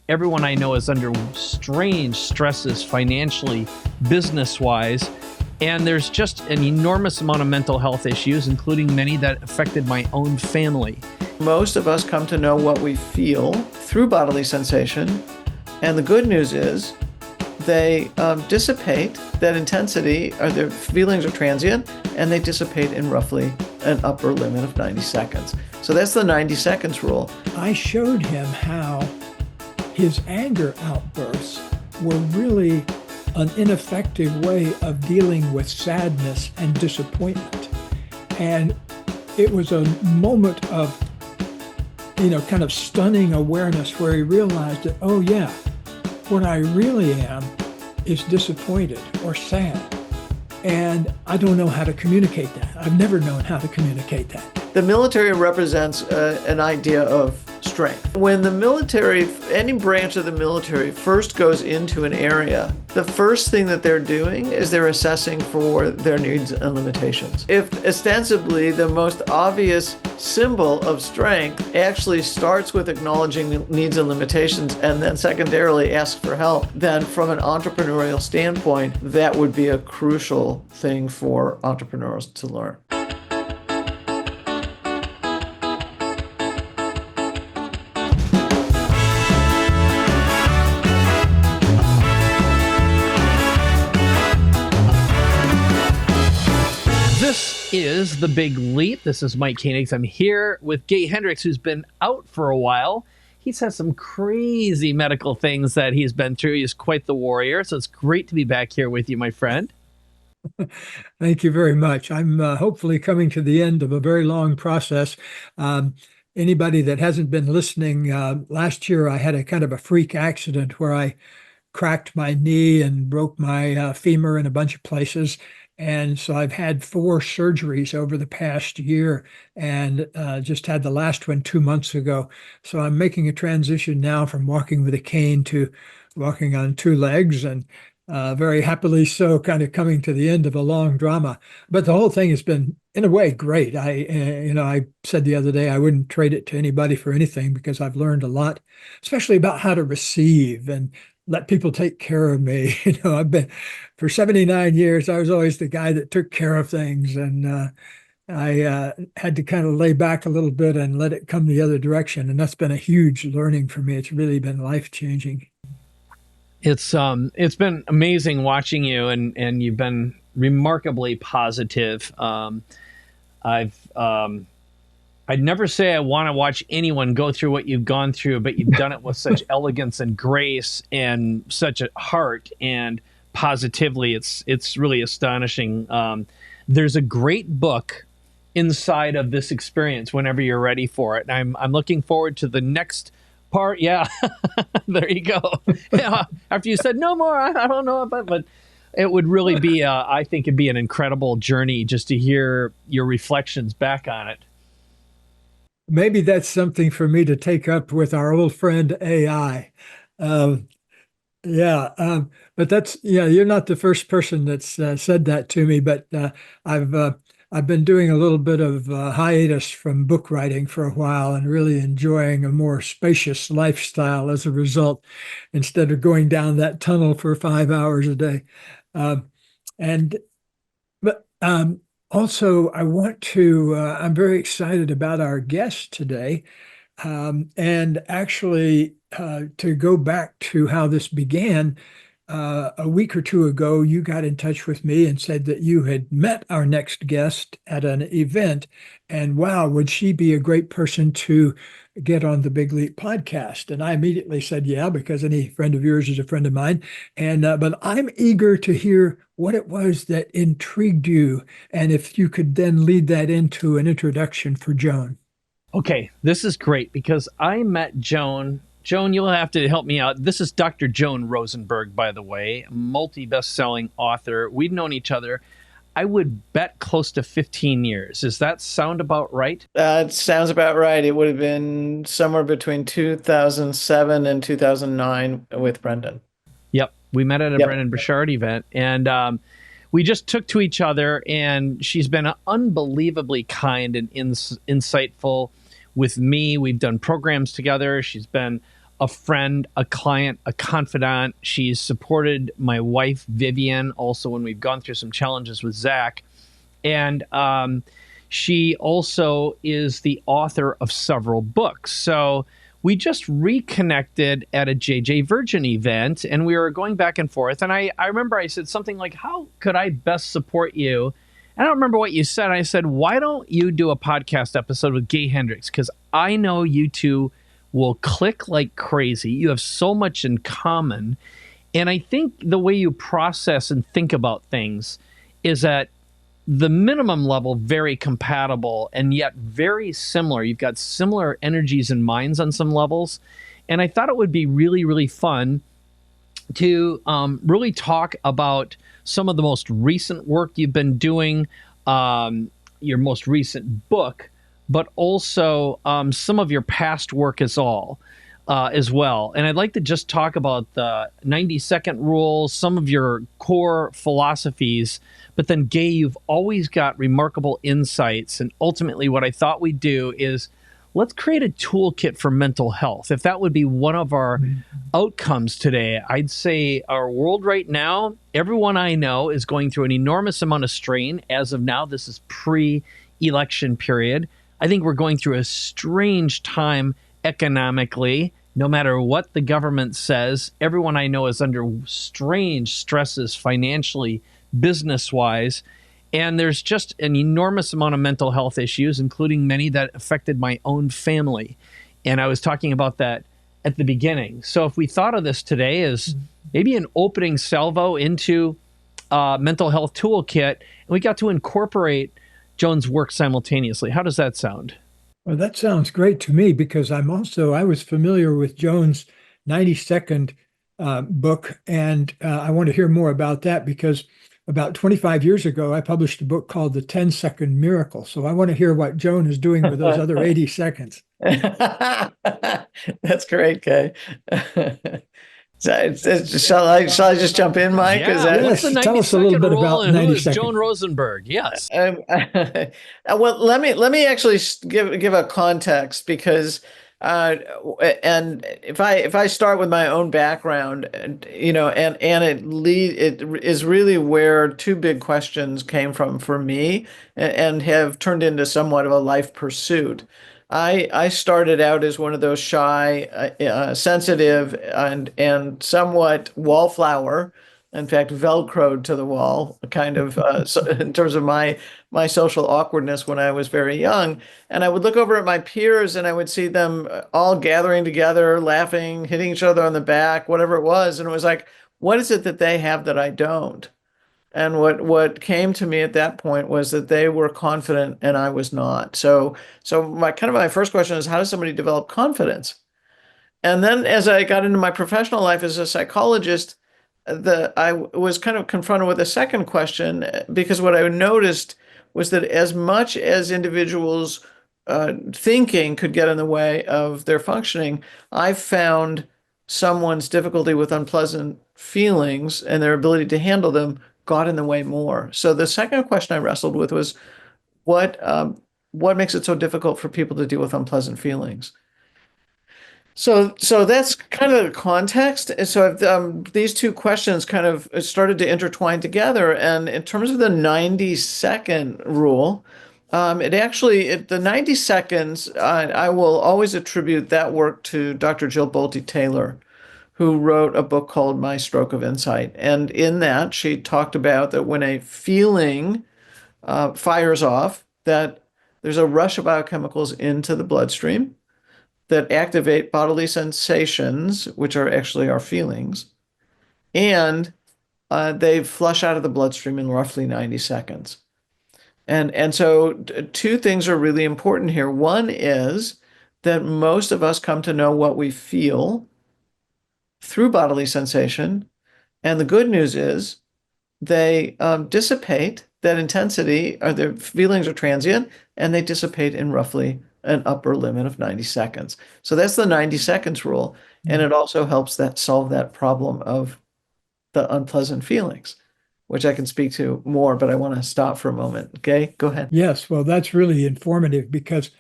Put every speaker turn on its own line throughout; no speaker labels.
everyone I know is under strange stresses financially, business-wise, and there's just an enormous amount of mental health issues, including many that affected my own family.
Most of us come to know what we feel through bodily sensation, and the good news is they dissipate. That intensity, or their feelings are transient, and they dissipate in roughly an upper limit of 90 seconds. So that's the 90 seconds rule.
I showed him how his anger outbursts were really an ineffective way of dealing with sadness and disappointment. And it was a moment of, kind of stunning awareness where he realized that, oh yeah, what I really am is disappointed or sad. And I don't know how to communicate that. I've never known how to communicate that.
The military represents an idea of strength. When the military, any branch of the military, first goes into an area, the first thing that they're doing is they're assessing for their needs and limitations. If ostensibly the most obvious symbol of strength actually starts with acknowledging needs and limitations and then secondarily asks for help, then from an entrepreneurial standpoint, that would be a crucial thing for entrepreneurs to learn.
This is The Big Leap. This is Mike Koenigs. I'm here with Gay Hendricks, who's been out for a while. He's had some crazy medical things that he's been through. He's quite the warrior. So it's great to be back here with you, my friend.
Thank you very much. I'm hopefully coming to the end of a very long process. Anybody that hasn't been listening, last year I had a kind of a freak accident where I cracked my knee and broke my femur in a bunch of places. And so I've had 4 surgeries over the past year and just had the last one 2 months ago. So I'm making a transition now from walking with a cane to walking on 2 legs, and very happily so, kind of coming to the end of a long drama. But the whole thing has been, in a way, great. I said the other day I wouldn't trade it to anybody for anything because I've learned a lot, especially about how to receive and let people take care of me. I've been, for 79 years, I was always the guy that took care of things. And I had to kind of lay back a little bit and let it come the other direction. And that's been a huge learning for me. It's really been life-changing.
It's been amazing watching you, and you've been remarkably positive. I'd never say I want to watch anyone go through what you've gone through, but you've done it with such elegance and grace and such a heart and positively. It's really astonishing. There's a great book inside of this experience whenever you're ready for it. And I'm looking forward to the next part. Yeah, there you go. Yeah. After you said no more, I don't know about, but it would really be, I think it'd be an incredible journey just to hear your reflections back on it.
Maybe that's something for me to take up with our old friend AI. But that's, you're not the first person that's said that to me, but I've been doing a little bit of hiatus from book writing for a while and really enjoying a more spacious lifestyle as a result, instead of going down that tunnel for 5 hours a day. Also, I want to, I'm very excited about our guest today. And actually, to go back to how this began, a week or 2 ago, you got in touch with me and said that you had met our next guest at an event. And wow, would she be a great person to get on the Big Leap podcast? And I immediately said, yeah, because any friend of yours is a friend of mine. And but I'm eager to hear what it was that intrigued you, and if you could then lead that into an introduction for Joan.
Okay, this is great because I met Joan. Joan, you'll have to help me out. This is Dr. Joan Rosenberg, by the way, multi-best-selling author. We've known each other, I would bet, close to 15 years. Does that sound about right?
It sounds about right. It would have been somewhere between 2007 and 2009 with Brendan. Yep.
We met at a Brendan Burchard event, and we just took to each other, and she's been unbelievably kind and insightful with me. We've done programs together. She's been a friend, a client, a confidant. She's supported my wife, Vivian, also when we've gone through some challenges with Zach. And she also is the author of several books. So we just reconnected at a JJ Virgin event, and we were going back and forth. And I remember I said something like, how could I best support you? I don't remember what you said. I said, why don't you do a podcast episode with Gay Hendricks? Because I know you two will click like crazy. You have so much in common. And I think the way you process and think about things is at the minimum level very compatible and yet very similar. You've got similar energies and minds on some levels. And I thought it would be really, really fun to really talk about some of the most recent work you've been doing, your most recent book, but also some of your past work as well. And I'd like to just talk about the 90-second rule, some of your core philosophies, but then, Gay, you've always got remarkable insights. And ultimately what I thought we'd do is let's create a toolkit for mental health. If that would be one of our outcomes today, I'd say our world right now, everyone I know is going through an enormous amount of strain. As of now, this is pre-election period. I think we're going through a strange time economically. No matter what the government says, everyone I know is under strange stresses financially, business-wise. And there's just an enormous amount of mental health issues, including many that affected my own family. And I was talking about that at the beginning. So if we thought of this today as maybe an opening salvo into mental health toolkit, and we got to incorporate Joan's work simultaneously. How does that sound?
Well, that sounds great to me because I was familiar with Joan's 90-second book, and I want to hear more about that because about 25 years ago, I published a book called The 10-Second Miracle. So I want to hear what Joan is doing with those other 80 seconds.
That's great, Kay. Shall I just jump in, Mike?
Yeah,
Is that...
what's the 90
tell us a little bit about 90 seconds.
Joan Rosenberg? Yes.
Well, let me actually give a context because and if I start with my own background, and it is really where two big questions came from for me and have turned into somewhat of a life pursuit. I started out as one of those shy, sensitive, and somewhat wallflower. In fact, Velcroed to the wall, kind of in terms of my social awkwardness when I was very young. And I would look over at my peers and I would see them all gathering together, laughing, hitting each other on the back, whatever it was. And it was like, what is it that they have that I don't? And what came to me at that point was that they were confident and I was not. So my first question is, how does somebody develop confidence? And then as I got into my professional life as a psychologist, I was kind of confronted with a second question, because what I noticed was that as much as individuals' thinking could get in the way of their functioning, I found someone's difficulty with unpleasant feelings and their ability to handle them got in the way more. So the second question I wrestled with was, what makes it so difficult for people to deal with unpleasant feelings? So that's kind of the context. And so these two questions kind of started to intertwine together. And in terms of the 90-second rule, the 90 seconds, I will always attribute that work to Dr. Jill Bolte Taylor, who wrote a book called My Stroke of Insight. And in that, she talked about that when a feeling fires off, that there's a rush of biochemicals into the bloodstream that activate bodily sensations, which are actually our feelings, and they flush out of the bloodstream in roughly 90 seconds. And so two things are really important here. One is that most of us come to know what we feel through bodily sensation, and the good news is they dissipate. That intensity, or their feelings are transient, and they dissipate in roughly an upper limit of 90 seconds. So that's the 90 seconds rule. And it also helps solve that problem of the unpleasant feelings, which I can speak to more, but I want to stop for a moment. Okay, go ahead.
Yes, well, that's really informative because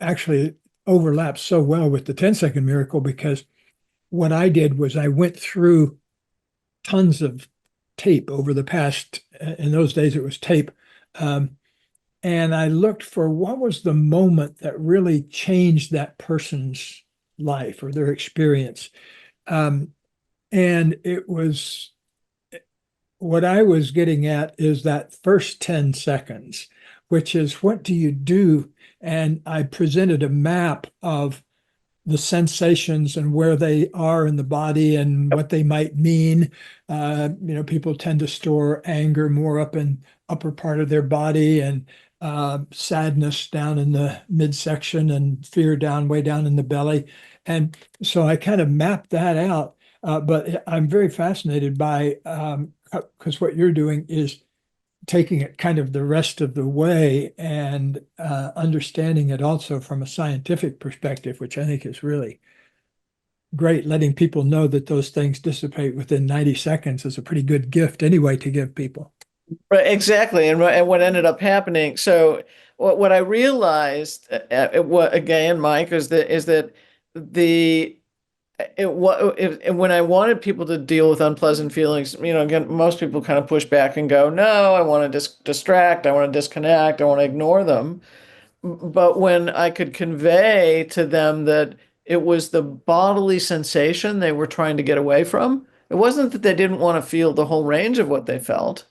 actually overlaps so well with the 10-second miracle, because what I did was I went through tons of tape over the past, in those days it was tape, and I looked for what was the moment that really changed that person's life or their experience. Um, and it was, what I was getting at is that first 10 seconds, which is what do you do? And I presented a map of the sensations and where they are in the body and what they might mean. People tend to store anger more up in upper part of their body, and sadness down in the midsection, and fear way down in the belly. And so I kind of mapped that out. But I'm very fascinated by, because what you're doing is taking it kind of the rest of the way and understanding it also from a scientific perspective, which I think is really great. Letting people know that those things dissipate within 90 seconds is a pretty good gift anyway to give people.
Right, exactly. And what ended up happening. So what I realized, what again, Mike, is that the when I wanted people to deal with unpleasant feelings, again, most people kind of push back and go, no, I want to distract, I want to disconnect, I want to ignore them. But when I could convey to them that it was the bodily sensation they were trying to get away from, it wasn't that they didn't want to feel the whole range of what they felt.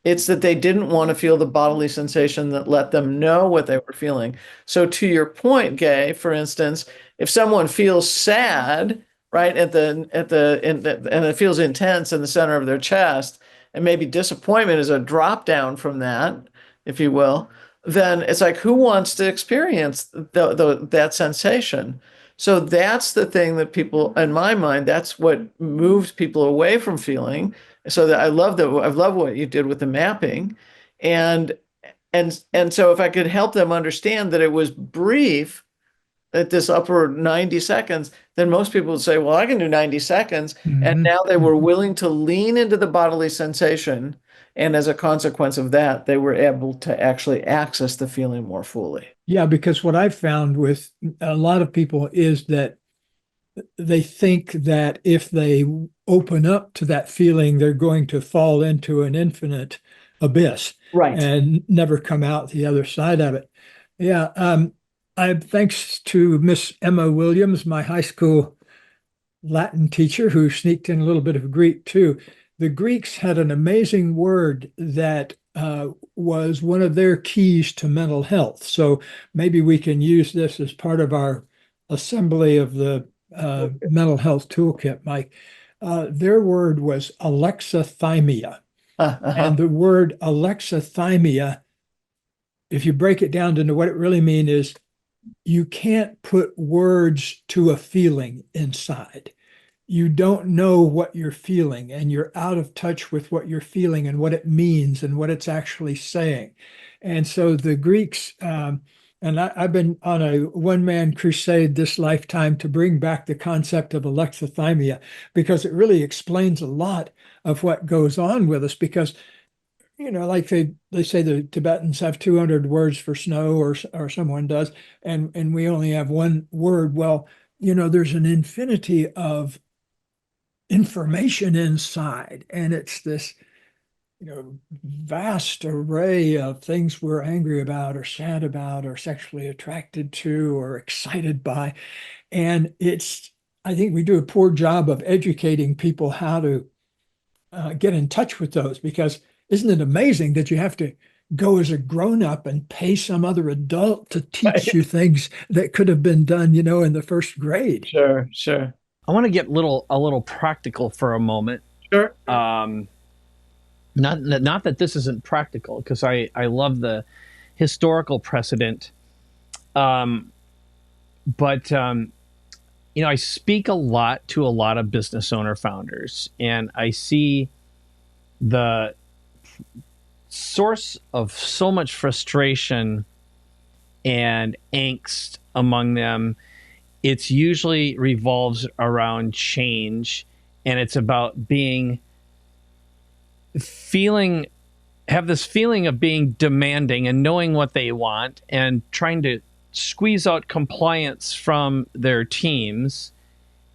It's that they didn't want to feel the bodily sensation that let them know what they were feeling. So to your point, Gay, for instance, if someone feels sad, right, and it feels intense in the center of their chest, and maybe disappointment is a drop down from that, if you will, then it's like, who wants to experience that sensation? So that's the thing that people, in my mind, that's what moves people away from feeling. So that I love what you did with the mapping, and so if I could help them understand that it was brief, at this upper 90 seconds, then most people would say, well, I can do 90 seconds. And now they were willing to lean into the bodily sensation. And as a consequence of that, they were able to actually access the feeling more fully.
Yeah, because what I've found with a lot of people is that they think that if they open up to that feeling, they're going to fall into an infinite abyss,
Right.
And never come out the other side of it. Yeah. Thanks to Miss Emma Williams, my high school Latin teacher, who sneaked in a little bit of Greek too. The Greeks had an amazing word that was one of their keys to mental health. So maybe we can use this as part of our assembly of the mental health toolkit, Mike. Their word was alexithymia. And the word alexithymia, if you break it down into what it really means, is you can't put words to a feeling inside. You don't know what you're feeling, and you're out of touch with what you're feeling and what it means and what it's actually saying. And so the Greeks, and I've been on a one-man crusade this lifetime to bring back the concept of alexithymia, because it really explains a lot of what goes on with us. Because like they say the Tibetans have 200 words for snow, or someone does, and we only have one word. Well, there's an infinity of information inside, and it's this vast array of things we're angry about or sad about or sexually attracted to or excited by. And I think we do a poor job of educating people how to get in touch with those, because isn't it amazing that you have to go as a grown-up and pay some other adult to teach you things that could have been done, in the first grade?
Sure, sure.
I want to get a little practical for a moment.
Sure.
Not that this isn't practical, because I love the historical precedent. But I speak a lot to a lot of business owner founders, and I see the source of so much frustration and angst among them. It's usually revolves around change, and it's about have this feeling of being demanding and knowing what they want and trying to squeeze out compliance from their teams,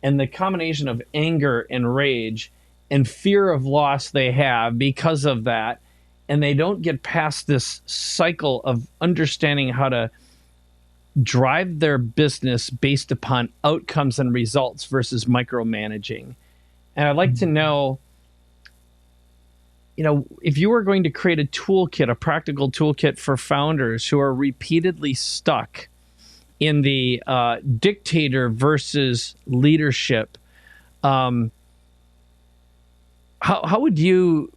and the combination of anger and rage and fear of loss they have because of that, and they don't get past this cycle of understanding how to drive their business based upon outcomes and results versus micromanaging. And I'd like to know, if you were going to create a toolkit, a practical toolkit for founders who are repeatedly stuck in the dictator versus leadership, how would you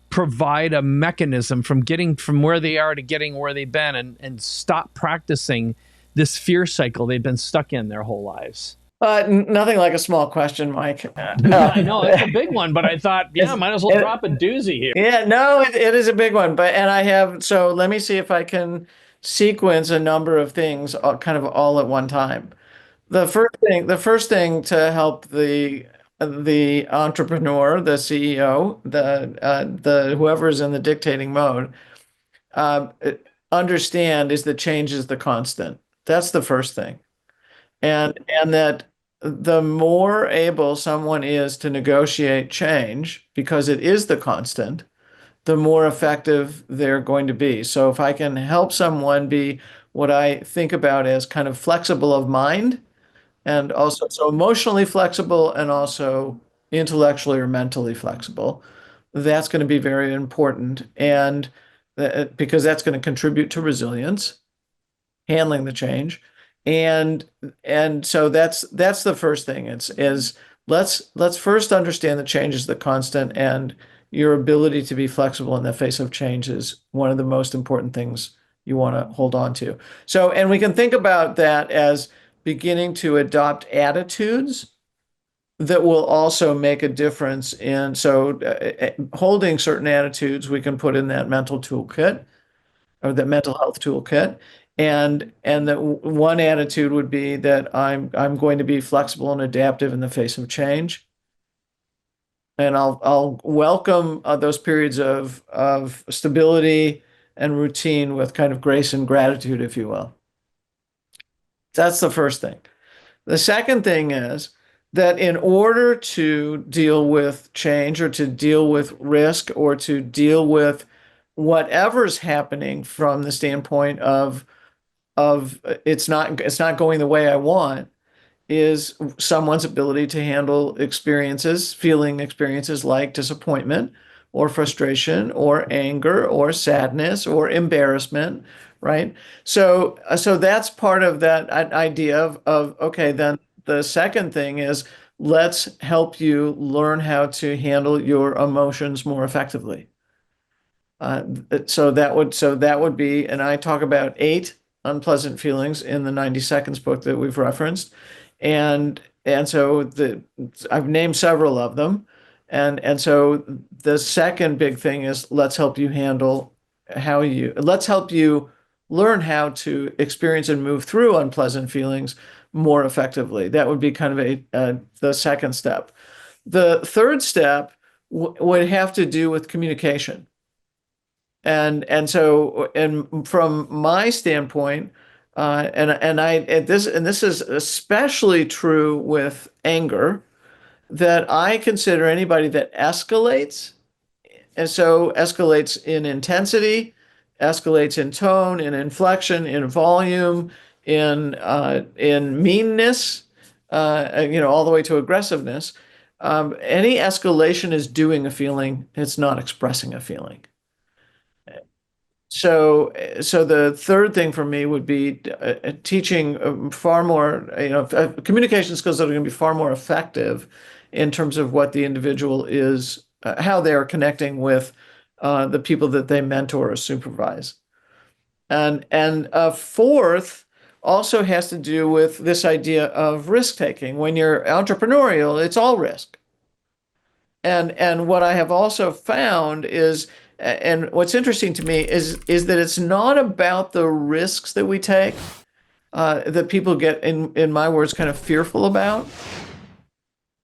provide a mechanism from getting from where they are to getting where they've been, and stop practicing this fear cycle they've been stuck in their whole lives?
Nothing like a small question, Mike.
I know it's a big one, but I thought, might as well drop a doozy here.
Yeah, no, it is a big one. So let me see if I can sequence a number of things kind of all at one time. The first thing to help the entrepreneur, the CEO, the whoever's in the dictating mode, uh, understand is that change is the constant. That's the first thing. And that the more able someone is to negotiate change, because it is the constant, the more effective they're going to be. So if I can help someone be what I think about as kind of flexible of mind, and also so emotionally flexible and also intellectually or mentally flexible, that's going to be very important. And because that's going to contribute to resilience, handling the change. And so that's the first thing. Let's first understand that change is the constant, and your ability to be flexible in the face of change is one of the most important things you want to hold on to. So, and we can think about that as beginning to adopt attitudes that will also make a difference in, holding certain attitudes we can put in that mental toolkit, or the mental health toolkit. And that one attitude would be that I'm going to be flexible and adaptive in the face of change. And I'll welcome those periods of stability and routine with kind of grace and gratitude, if you will. That's the first thing. The second thing is that in order to deal with change, or to deal with risk, or to deal with whatever's happening from the standpoint of it's not going the way I want, is someone's ability to handle feeling experiences like disappointment or frustration or anger or sadness or embarrassment, right? So that's part of that idea of okay, then the second thing is, let's help you learn how to handle your emotions more effectively. So that would be, and I talk about 8 unpleasant feelings in the 90 Seconds book that we've referenced. And so I've named several of them. And so the second big thing is, let's help you learn how to experience and move through unpleasant feelings more effectively. That would be kind of the second step. The third step would have to do with communication. And from my standpoint, this is especially true with anger, that I consider anybody that escalates, and so escalates in intensity, escalates in tone, in inflection, in volume, in meanness, all the way to aggressiveness. Any escalation is doing a feeling; it's not expressing a feeling. So the third thing for me would be teaching far more, communication skills that are going to be far more effective in terms of what the individual is, how they are connecting with the people that they mentor or supervise. And fourth also has to do with this idea of risk taking. When you're entrepreneurial, it's all risk. And what I have also found is, and what's interesting to me is that it's not about the risks that we take, that people get, in my words, kind of fearful about.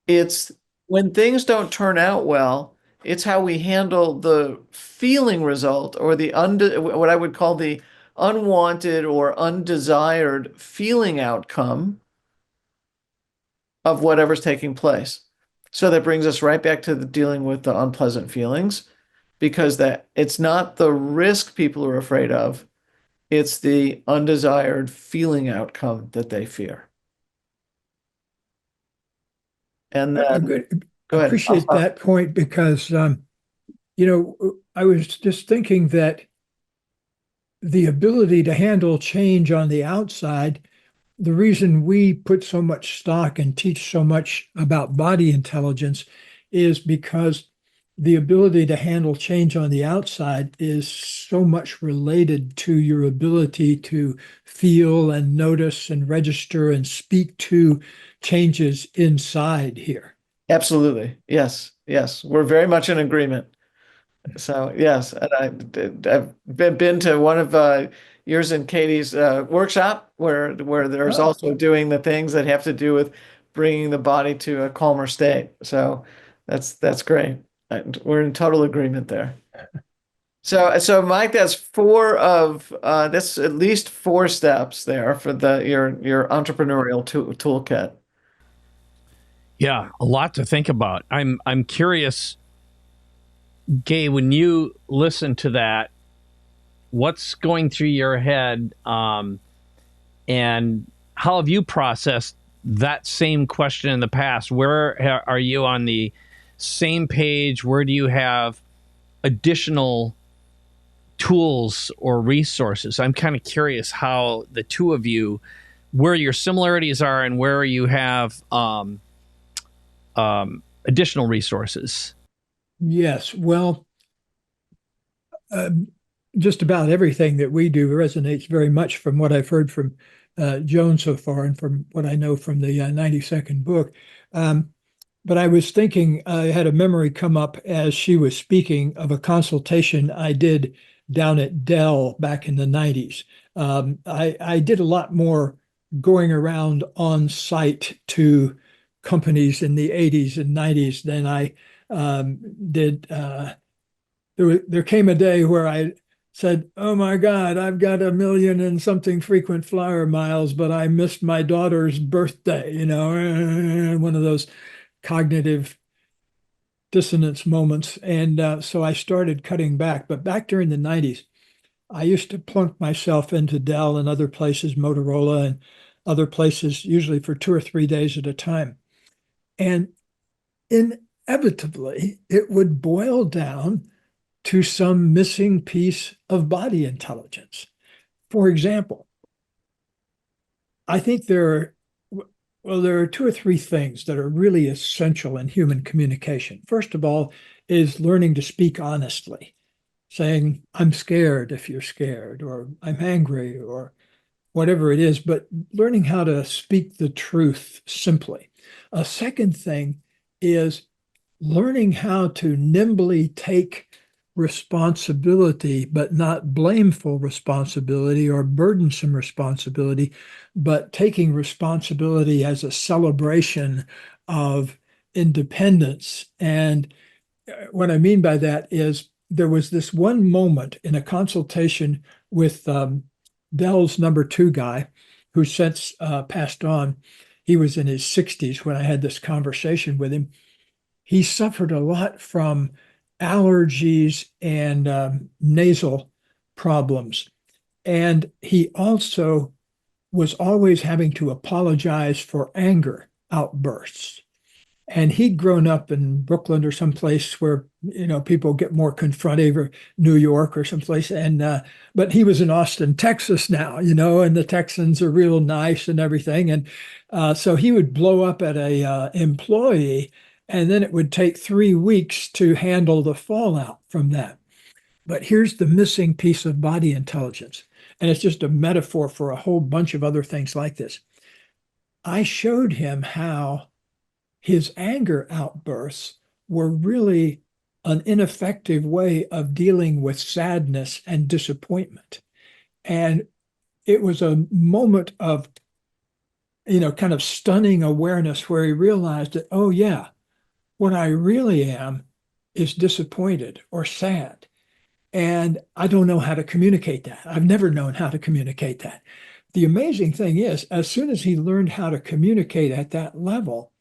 It's when things don't turn out well, it's how we handle the feeling result, or what I would call the unwanted or undesired feeling outcome of whatever's taking place. So that brings us right back to dealing with the unpleasant feelings, because that it's not the risk people are afraid of, it's the undesired feeling outcome that they fear. And then,
Good.
go ahead. I'll
Appreciate
stop.
that point because, I was just thinking that the ability to handle change on the outside, the reason we put so much stock and teach so much about body intelligence is because the ability to handle change on the outside is so much related to your ability to feel and notice and register and speak to changes inside here.
Absolutely. Yes. Yes. We're very much in agreement. So yes, and I've been to one of yours and Katie's workshop where there's
Oh,
also doing the things that have to do with bringing the body to a calmer state. So that's great. And we're in total agreement there. So Mike, that's that's at least four steps there for your entrepreneurial toolkit.
Yeah, a lot to think about. I'm curious, Gay, when you listen to that, what's going through your head, and how have you processed that same question in the past? Where are you on the same page? Where do you have additional tools or resources? I'm kind of curious how the two of you, where your similarities are and where you have additional resources.
yes. Well, uh, just about everything that we do resonates very much from what I've heard from Joan so far and from what I know from the 92nd book. Um, but I was thinking, I had a memory come up as she was speaking of a consultation I did down at Dell back in the 90s. I did a lot more going around on site to companies in the 80s and 90s than I did. There came a day where I said, "Oh my God, I've got 1 million and something frequent flyer miles, but I missed my daughter's birthday," one of those cognitive dissonance moments. And so I started cutting back. But back during the 90s, I used to plunk myself into Dell and other places, Motorola and other places, usually for 2 or 3 days at a time. And inevitably, it would boil down to some missing piece of body intelligence. For example, I think there are two or three things that are really essential in human communication. First of all, is learning to speak honestly, saying, "I'm scared" if you're scared, or "I'm angry," or whatever it is, but learning how to speak the truth simply. A second thing is learning how to nimbly take responsibility, but not blameful responsibility or burdensome responsibility, but taking responsibility as a celebration of independence. And what I mean by that is there was this one moment in a consultation with Dell's number two guy, who since passed on. He was in his 60s when I had this conversation with him. He suffered a lot from allergies and nasal problems. And he also was always having to apologize for anger outbursts. And he'd grown up in Brooklyn or someplace where, people get more confrontive, or New York or someplace. And but he was in Austin, Texas now, and the Texans are real nice and everything. And so he would blow up at a employee, and then it would take 3 weeks to handle the fallout from that. But here's the missing piece of body intelligence. And it's just a metaphor for a whole bunch of other things like this. I showed him how his anger outbursts were really an ineffective way of dealing with sadness and disappointment. And it was a moment of, kind of stunning awareness where he realized that, oh, yeah, what I really am is disappointed or sad. And I don't know how to communicate that. I've never known how to communicate that. The amazing thing is, as soon as he learned how to communicate at that level,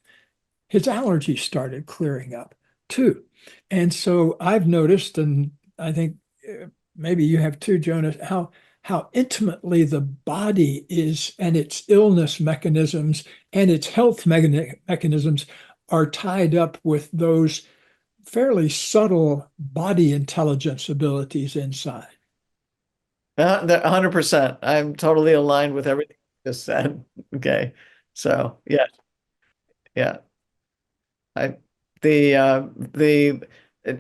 his allergies started clearing up too. And so I've noticed, and I think maybe you have too, Jonas, how intimately the body is and its illness mechanisms and its health mechanisms are tied up with those fairly subtle body intelligence abilities inside.
100%. I'm totally aligned with everything you just said. Okay. So yeah, yeah. I the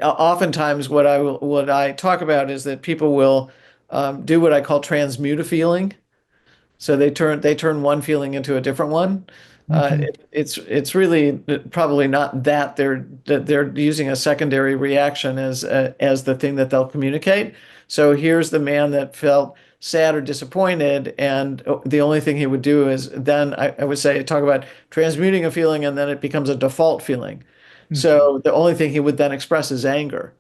oftentimes what I talk about is that people will do what I call transmute a feeling. So they turn one feeling into a different one.
Mhm.
It's really probably not that they're using a secondary reaction as the thing that they'll communicate. So here's the man that felt sad or disappointed, and the only thing he would do is then I would say talk about transmuting a feeling, and then it becomes a default feeling.
Mhm.
So the only thing he would then express is anger,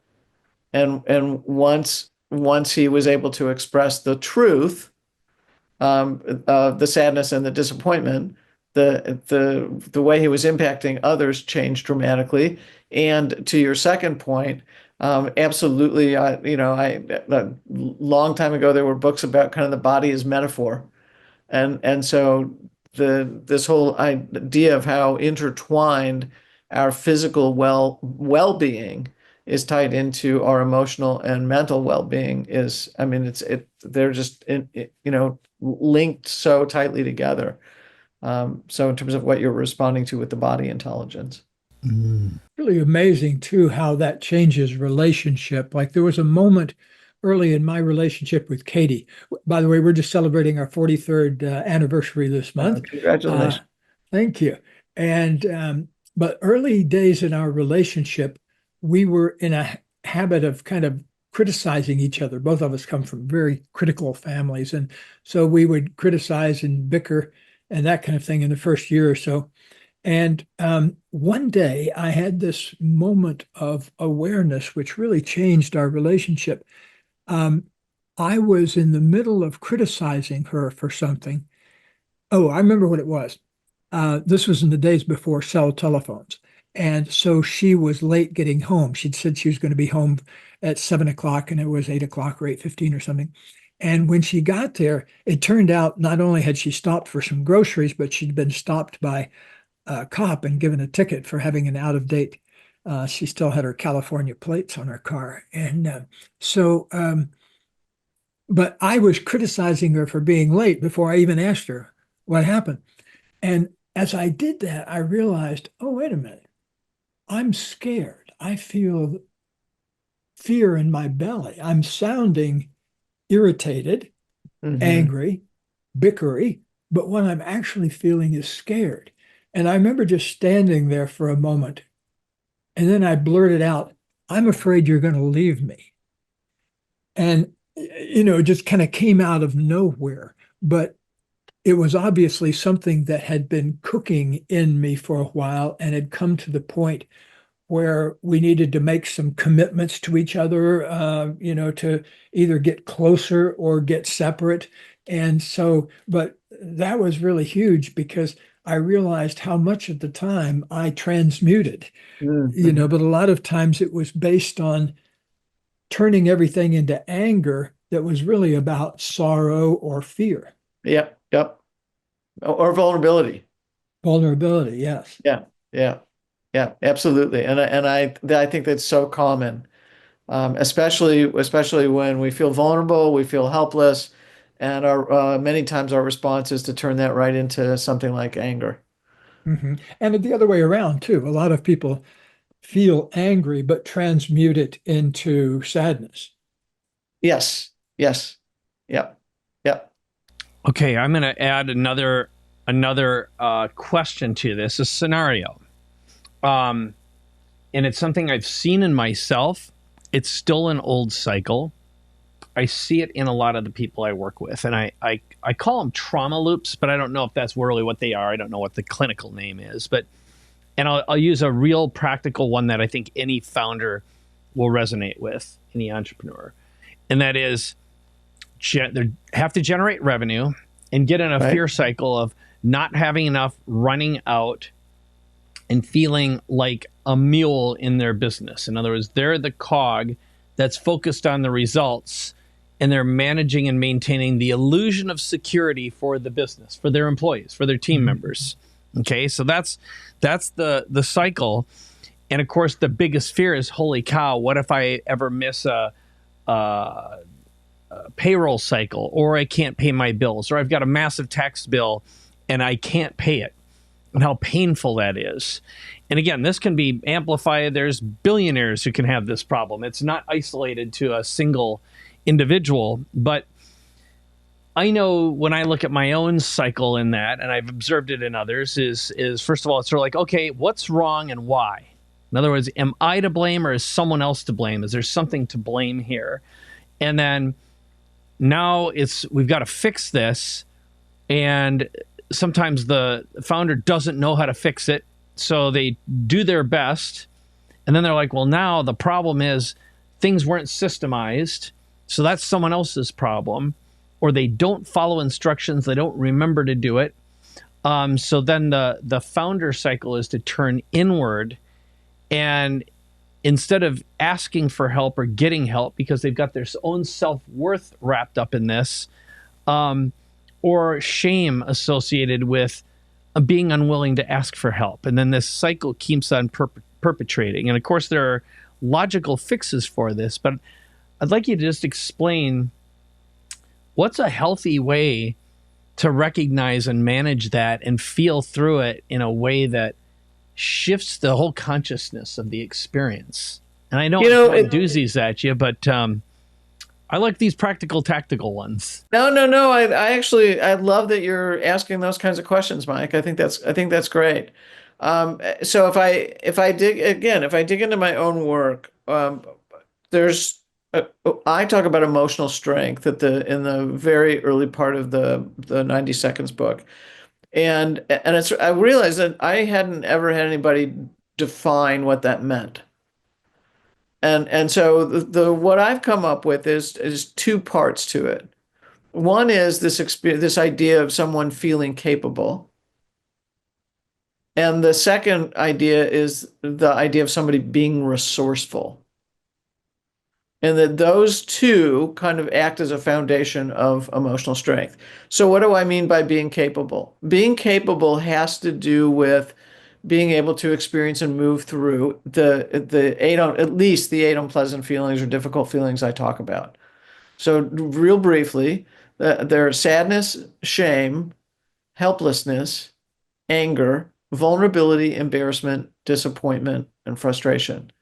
and once he was able to express the truth, the sadness and the disappointment, the way he was impacting others changed dramatically. And to your second point, absolutely, a long time ago there were books about kind of the body as metaphor, and so this whole idea of how intertwined our physical well-being is tied into our emotional and mental well-being is, I mean, they're just linked so tightly together. So in terms of what you're responding to with the body intelligence.
Mm.
Really amazing too how that changes relationship. Like there was a moment early in my relationship with Katie. By the way, we're just celebrating our 43rd anniversary this month. Uh,
Congratulations.
thank you. And but early days in our relationship, we were in a habit of kind of criticizing each other. Both of us come from very critical families, and so we would criticize and bicker and that kind of thing in the first year or so. And one day I had this moment of awareness, which really changed our relationship. Um, I was in the middle of criticizing her for something. Oh, I remember what it was. This was in the days before cell telephones. And so she was late getting home. She'd said she was going to be home at 7 o'clock and it was 8 o'clock or 8:15 or something. And when she got there, it turned out not only had she stopped for some groceries, but she'd been stopped by cop and given a ticket for having an out of date. She still had her California plates on her car. And but I was criticizing her for being late before I even asked her what happened. And as I did that, I realized, oh, wait a minute, I'm scared. I feel fear in my belly. I'm sounding irritated,
Hmm.
angry, bickery, but what I'm actually feeling is scared. And I remember just standing there for a moment. And then I blurted out, I'm afraid you're going to leave me. And, it just kind of came out of nowhere. But it was obviously something that had been cooking in me for a while and had come to the point where we needed to make some commitments to each other, to either get closer or get separate. And so, but that was really huge because I realized how much at the time I transmuted,
Hmm.
but a lot of times it was based on turning everything into anger that was really about sorrow or fear.
Yep, yep. Or vulnerability.
Vulnerability, yes.
Yeah, yeah, yeah, absolutely. And I think that's so common, especially when we feel vulnerable, we feel helpless, and our many times our response is to turn that right into something like anger.
And the other way around, too. A lot of people feel angry but transmute it into sadness.
Yes, yes, yep, yep.
Okay, I'm going to add another question to this, a scenario, um, and it's something I've seen in myself. It's still an old cycle. I see it in a lot of the people I work with, and I call them trauma loops, but I don't know if that's really what they are. I don't know what the clinical name is, but and I'll use a real practical one that I think any founder will resonate with, any entrepreneur. and that is they have to generate revenue and get in a
Right.
fear cycle of not having enough, running out, and feeling like a mule in their business. In other words, they're the cog that's focused on the results, and they're managing and maintaining the illusion of security for the business, for their employees, for their team members. Okay, so that's the cycle. And of course, the biggest fear is, holy cow, what if I ever miss a payroll cycle, or I can't pay my bills, or I've got a massive tax bill and I can't pay it, and how painful that is. And again, this can be amplified. There's billionaires who can have this problem. It's not isolated to a single individual, but I know when I look at my own cycle in that, and I've observed it in others, is first of all, it's sort of like, okay, what's wrong and why? In other words, am I to blame or is someone else to blame? Is there something to blame here? And then now we've got to fix this, and sometimes the founder doesn't know how to fix it, so they do their best, and then they're like, well, now the problem is things weren't systemized, so that's someone else's problem, or they don't follow instructions, they don't remember to do it. So then the founder cycle is to turn inward, and instead of asking for help or getting help because they've got their own self-worth wrapped up in this, or shame associated with being unwilling to ask for help. And then this cycle keeps on perpetrating. And of course, there are logical fixes for this, but I'd like you to just explain what's a healthy way to recognize and manage that and feel through it in a way that shifts the whole consciousness of the experience. And I know I'm throwing doozies at you, but I like these practical, tactical ones.
No. I love that you're asking those kinds of questions, Mike. I think that's great. So if I dig into my own work, there's I talk about emotional strength in the very early part of the 90 Seconds book, and I realized that I hadn't ever had anybody define what that meant. And so the what I've come up with is two parts to it. One is this idea of someone feeling capable. And the second idea is the idea of somebody being resourceful. And that those two kind of act as a foundation of emotional strength. So what do I mean by being capable? Being capable has to do with being able to experience and move through at least the eight unpleasant feelings or difficult feelings I talk about. So real briefly, there are sadness, shame, helplessness, anger, vulnerability, embarrassment, disappointment, and frustration.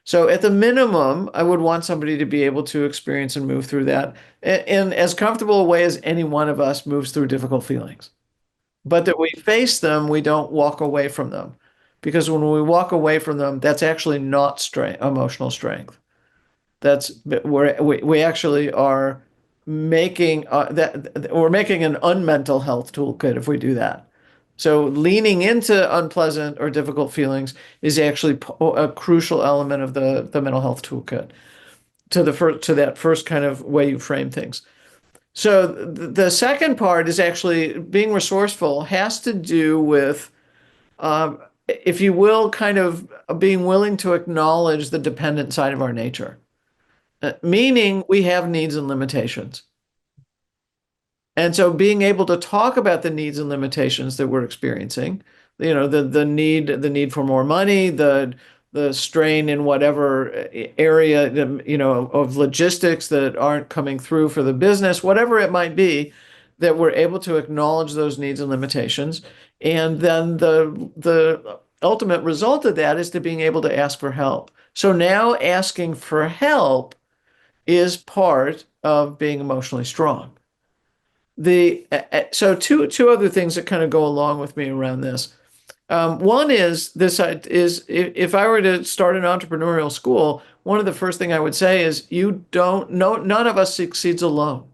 So at the minimum, I would want somebody to be able to experience and move through that in as comfortable a way as any one of us moves through difficult feelings. But that we face them, we don't walk away from them. Because when we walk away from them, that's actually not emotional strength. We actually are making we're making an unmental health toolkit if we do that. So leaning into unpleasant or difficult feelings is actually a crucial element of the mental health toolkit to that first kind of way you frame things. So the second part is actually being resourceful has to do with, if you will, kind of being willing to acknowledge the dependent side of our nature, meaning we have needs and limitations. And so being able to talk about the needs and limitations that we're experiencing, the need for more money, the strain in whatever area, of logistics that aren't coming through for the business, whatever it might be, that we're able to acknowledge those needs and limitations. And then the ultimate result of that is to being able to ask for help. So now asking for help is part of being emotionally strong. So two other things that kind of go along with me around this. One is if I were to start an entrepreneurial school, one of the first thing I would say is none of us succeeds alone.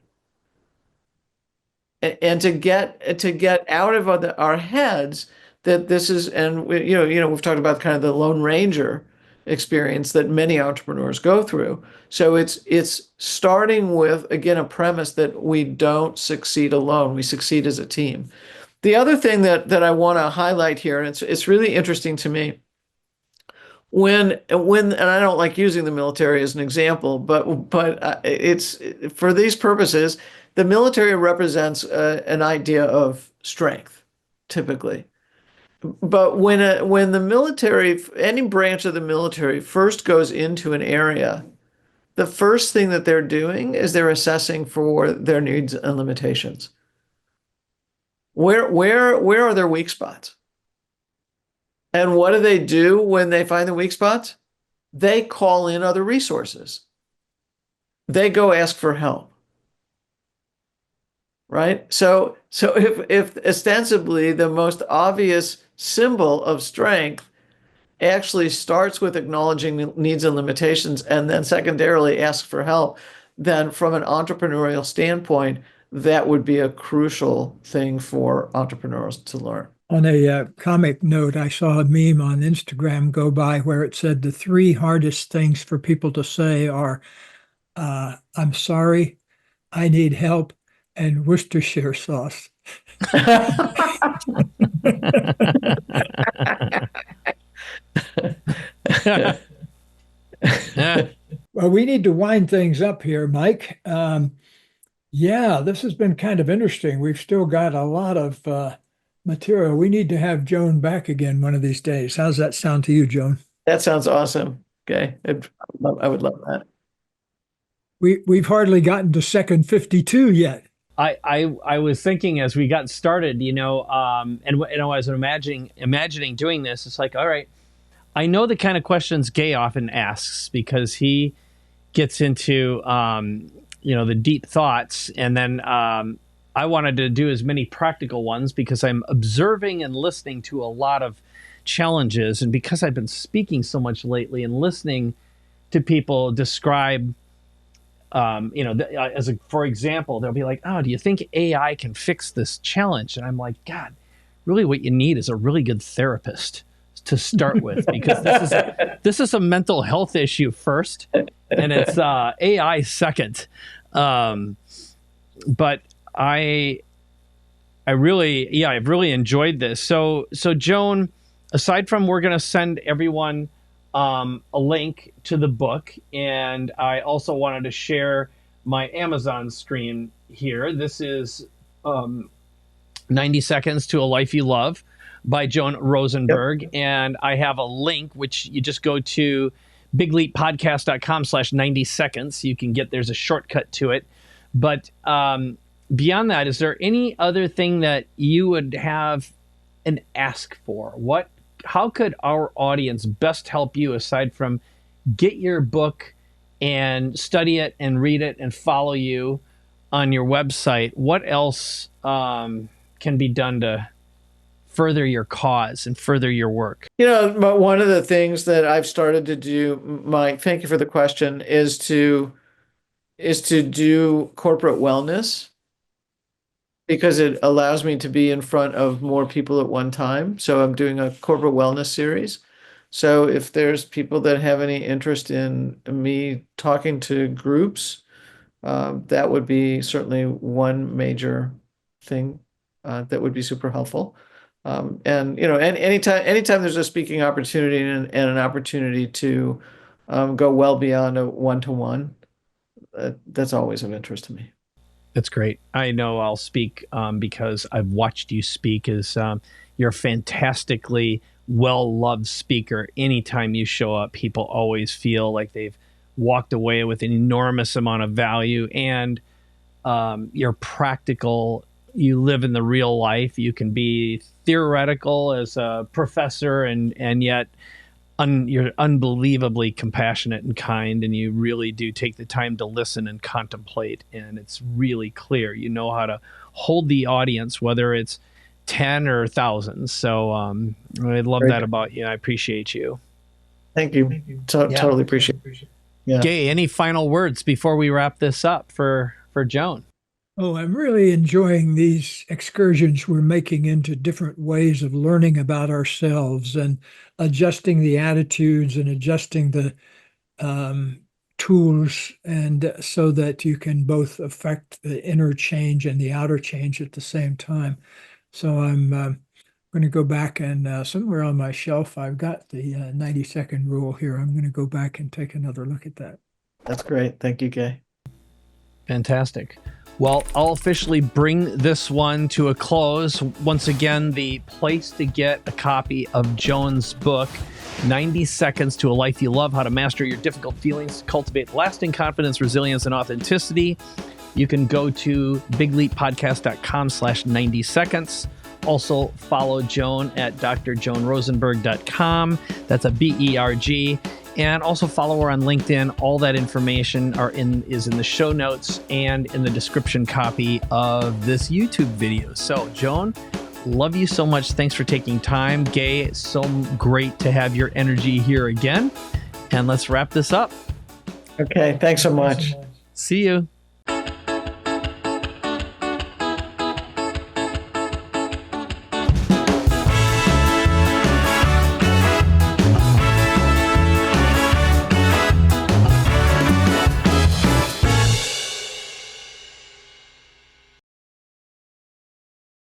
And to get out of our heads that this is, and we've talked about kind of the Lone Ranger, experience that many entrepreneurs go through. So it's starting with, again, a premise that we don't succeed alone. We succeed as a team. The other thing that I want to highlight here, and it's really interesting to me, when and I don't like using the military as an example, but it's for these purposes, the military represents an idea of strength, typically. But when the military, any branch of the military first goes into an area, the first thing that they're doing is they're assessing for their needs and limitations. Where are their weak spots? And what do they do when they find the weak spots? They call in other resources. They go ask for help. Right? So if ostensibly the most obvious symbol of strength actually starts with acknowledging needs and limitations and then secondarily asks for help, then from an entrepreneurial standpoint, that would be a crucial thing for entrepreneurs to learn.
On a comic note, I saw a meme on Instagram go by where it said the three hardest things for people to say are, I'm sorry, I need help, and Worcestershire sauce. Well, we need to wind things up here, Mike. Yeah, this has been kind of interesting. We've still got a lot of material. We need to have Joan back again one of these days. How's that sound to you, Joan?
That sounds awesome. Okay. I would love that.
We've hardly gotten to second 52 yet.
I was thinking as we got started, and as I'm imagining doing this, it's like, all right, I know the kind of questions Gay often asks because he gets into the deep thoughts, and then I wanted to do as many practical ones because I'm observing and listening to a lot of challenges, and because I've been speaking so much lately and listening to people describe. For example, they'll be like, "Oh, do you think AI can fix this challenge?" And I'm like, "God, really, what you need is a really good therapist to start with, because this is a mental health issue first, and it's AI second." But I've really enjoyed this. So Joan, aside from we're going to send everyone a link to the book, and I also wanted to share my Amazon screen here. This is 90 Seconds to a Life You Love by Joan Rosenberg. Yep. And I have a link, which you just go to bigleappodcast.com/90 seconds. You can there's a shortcut to it. But beyond that, is there any other thing that you would have an ask for? How could our audience best help you, aside from get your book and study it and read it and follow you on your website? What else can be done to further your cause and further your work?
But one of the things that I've started to do, Mike, thank you for the question, is to do corporate wellness, because it allows me to be in front of more people at one time. So I'm doing a corporate wellness series. So if there's people that have any interest in me talking to groups, that would be certainly one major thing that would be super helpful. And anytime there's a speaking opportunity and an opportunity to go well beyond a one-to-one, that's always of interest to me.
That's great. I know I'll speak because I've watched you speak. You're a fantastically well-loved speaker. Anytime you show up, people always feel like they've walked away with an enormous amount of value, and you're practical. You live in the real life. You can be theoretical as a professor, and yet you're unbelievably compassionate and kind, and you really do take the time to listen and contemplate, and it's really clear. You know how to hold the audience, whether it's 10 or thousands. So I love that about you. I appreciate you.
Thank you. Totally appreciate it.
Yeah. Gay, any final words before we wrap this up for Joan?
Oh, I'm really enjoying these excursions we're making into different ways of learning about ourselves and adjusting the attitudes and adjusting the um, tools, and so that you can both affect the inner change and the outer change at the same time. So I'm going to go back and somewhere on my shelf, I've got the 90-second rule here. I'm going to go back and take another look at that.
That's great. Thank you, Gay.
Fantastic. Well, I'll officially bring this one to a close. Once again, the place to get a copy of Joan's book, 90 Seconds to a Life You Love, How to Master Your Difficult Feelings, Cultivate Lasting Confidence, Resilience, and Authenticity. You can go to bigleappodcast.com/90 seconds. Also follow Joan at drjoanrosenberg.com. That's a BERG. And also follow her on LinkedIn. All that information is in the show notes and in the description copy of this YouTube video. So, Joan, love you so much. Thanks for taking time. Gay, it's so great to have your energy here again. And let's wrap this up.
Okay, thanks so much.
See you.